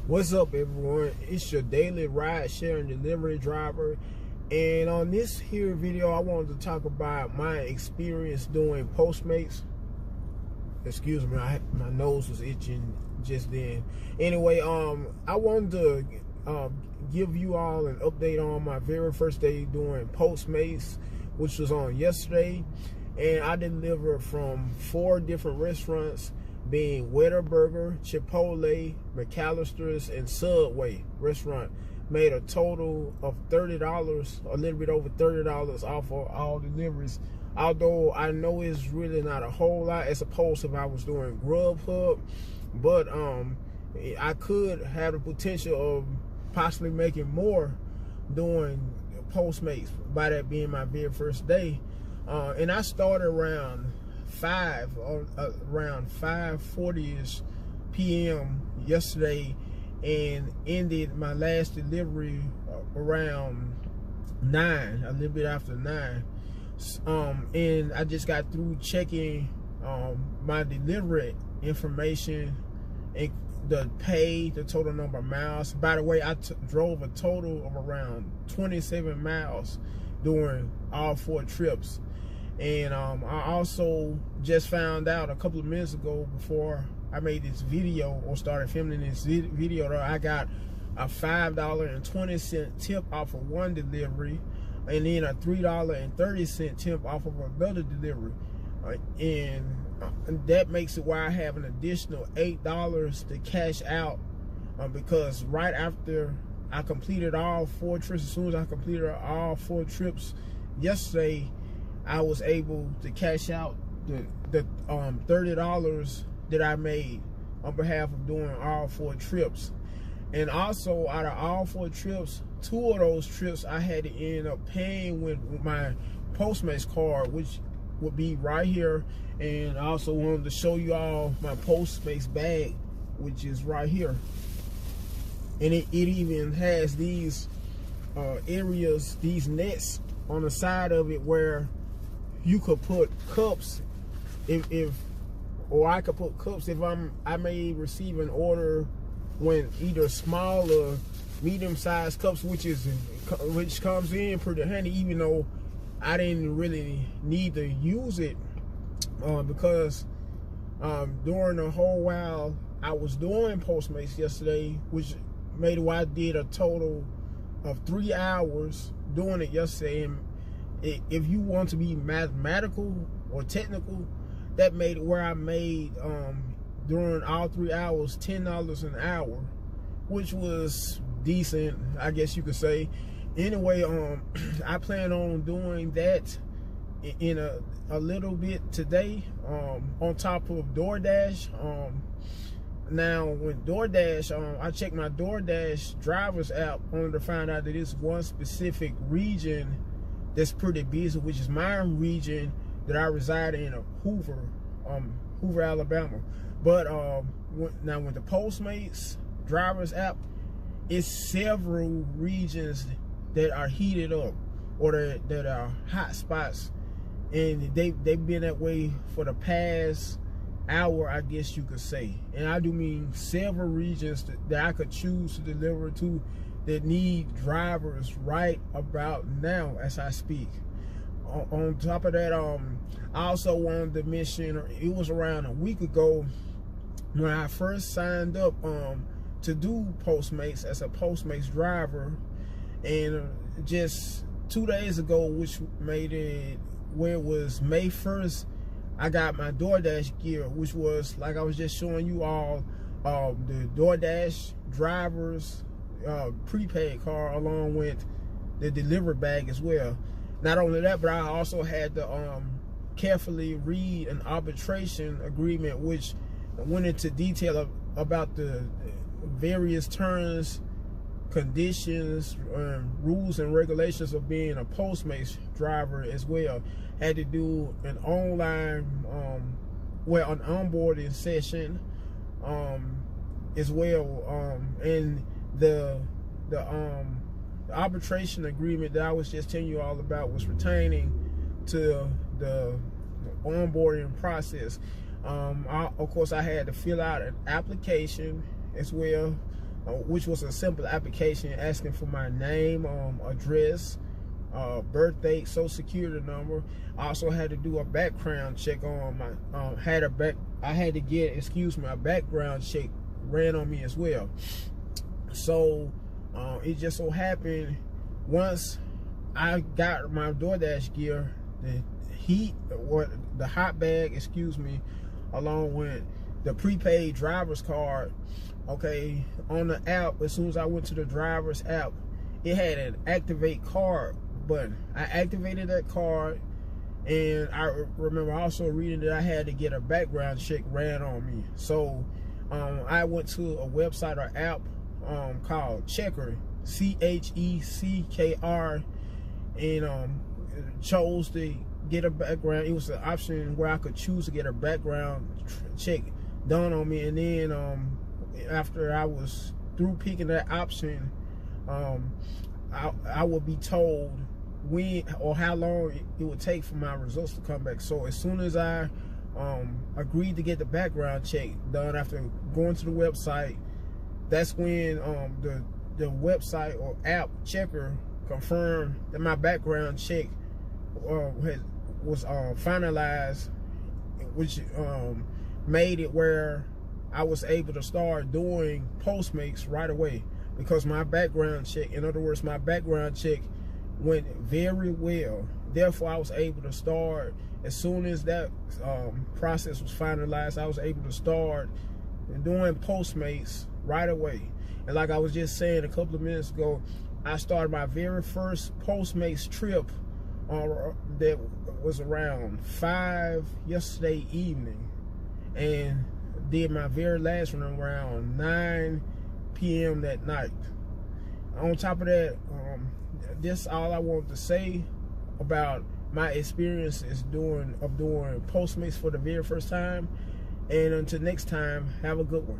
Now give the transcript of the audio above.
What's up, everyone? It's your daily ride share and delivery driver, and on this here video I wanted to talk about my experience doing Postmates. Excuse me, my nose was itching just then. Anyway, I wanted to give you all an update on my very first day doing Postmates, which was on yesterday, and I delivered from 4 different restaurants, being Whataburger, Chipotle, McAllister's, and Subway restaurant. Made a total of $30, a little bit over $30 off of all deliveries. Although I know it's really not a whole lot as opposed to if I was doing Grubhub, but I could have the potential of possibly making more doing Postmates, by that being my very first day. And I started around 5:40ish p.m. yesterday, and ended my last delivery around 9, a little bit after 9. And I just got through checking my delivery information and the pay, the total number of miles. By the way, I drove a total of around 27 miles during all 4 trips. And I also just found out a couple of minutes ago, before I made this video or started filming this video, that I got a $5.20 tip off of one delivery, and then a $3.30 tip off of another delivery. And that makes it why I have an additional $8 to cash out, because right after I completed all 4 trips, as soon as I completed all 4 trips yesterday, I was able to cash out the $30 that I made on behalf of doing all 4 trips. And also, out of all 4 trips, 2 of those trips I had to end up paying with my Postmates card, which would be right here. And I also wanted to show you all my Postmates bag, which is right here. And it even has these areas, these nets on the side of it, where you could put cups or I could put cups if I may receive an order when either small or medium-sized cups, which comes in pretty handy, even though I didn't really need to use it, because during the whole while I was doing Postmates yesterday, which made why I did a total of 3 hours doing it yesterday. And if you want to be mathematical or technical, that made it where I made during all 3 hours $10 an hour, which was decent, I guess you could say. Anyway, I plan on doing that in a little bit today, on top of DoorDash. Now, with DoorDash, I checked my DoorDash drivers app only to find out that it's one specific region that's pretty busy, which is my region that I reside in, Hoover, Alabama. But now with the Postmates drivers app, it's several regions that are heated up, or that are hot spots, and they've been that way for the past hour, I guess you could say. And I do mean several regions that I could choose to deliver to that need drivers right about now as I speak. On top of that, I also wanted to mention, it was around a week ago when I first signed up to do Postmates as a Postmates driver, and just 2 days ago, which made it where it was May 1st, I got my DoorDash gear, which was, like I was just showing you all, the DoorDash drivers prepaid card, along with the delivery bag as well. Not only that, but I also had to carefully read an arbitration agreement, which went into detail about the various terms, conditions, rules and regulations of being a Postmates driver as well. Had to do an online, an onboarding session as well, and the arbitration agreement that I was just telling you all about was pertaining to the onboarding process. Of course, I had to fill out an application as well which was a simple application asking for my name, address, birth date, social security number. I also had to do a background check on my I had to get a background check ran on me as well. So it just so happened, once I got my DoorDash gear, the hot bag, along with the prepaid driver's card, okay, on the app, as soon as I went to the driver's app, it had an activate card button. I activated that card, and I remember also reading that I had to get a background check ran on me. So I went to a website or app called Checkr, CHECKR, and chose to get a background. It was an option where I could choose to get a background check done on me, and then after I was through picking that option, I would be told when or how long it would take for my results to come back. So as soon as I agreed to get the background check done after going to the website, that's when the website or app Checkr confirmed that my background check was finalized, which made it where I was able to start doing Postmates right away, because my background check, in other words, my background check went very well. Therefore, I was able to start as soon as that process was finalized. I was able to start doing Postmates right away. And like I was just saying a couple of minutes ago, I started my very first Postmates trip that was around 5 yesterday evening, and did my very last one around 9 p.m. that night. On top of that, this all I wanted to say about my experiences doing Postmates for the very first time. And until next time, have a good one.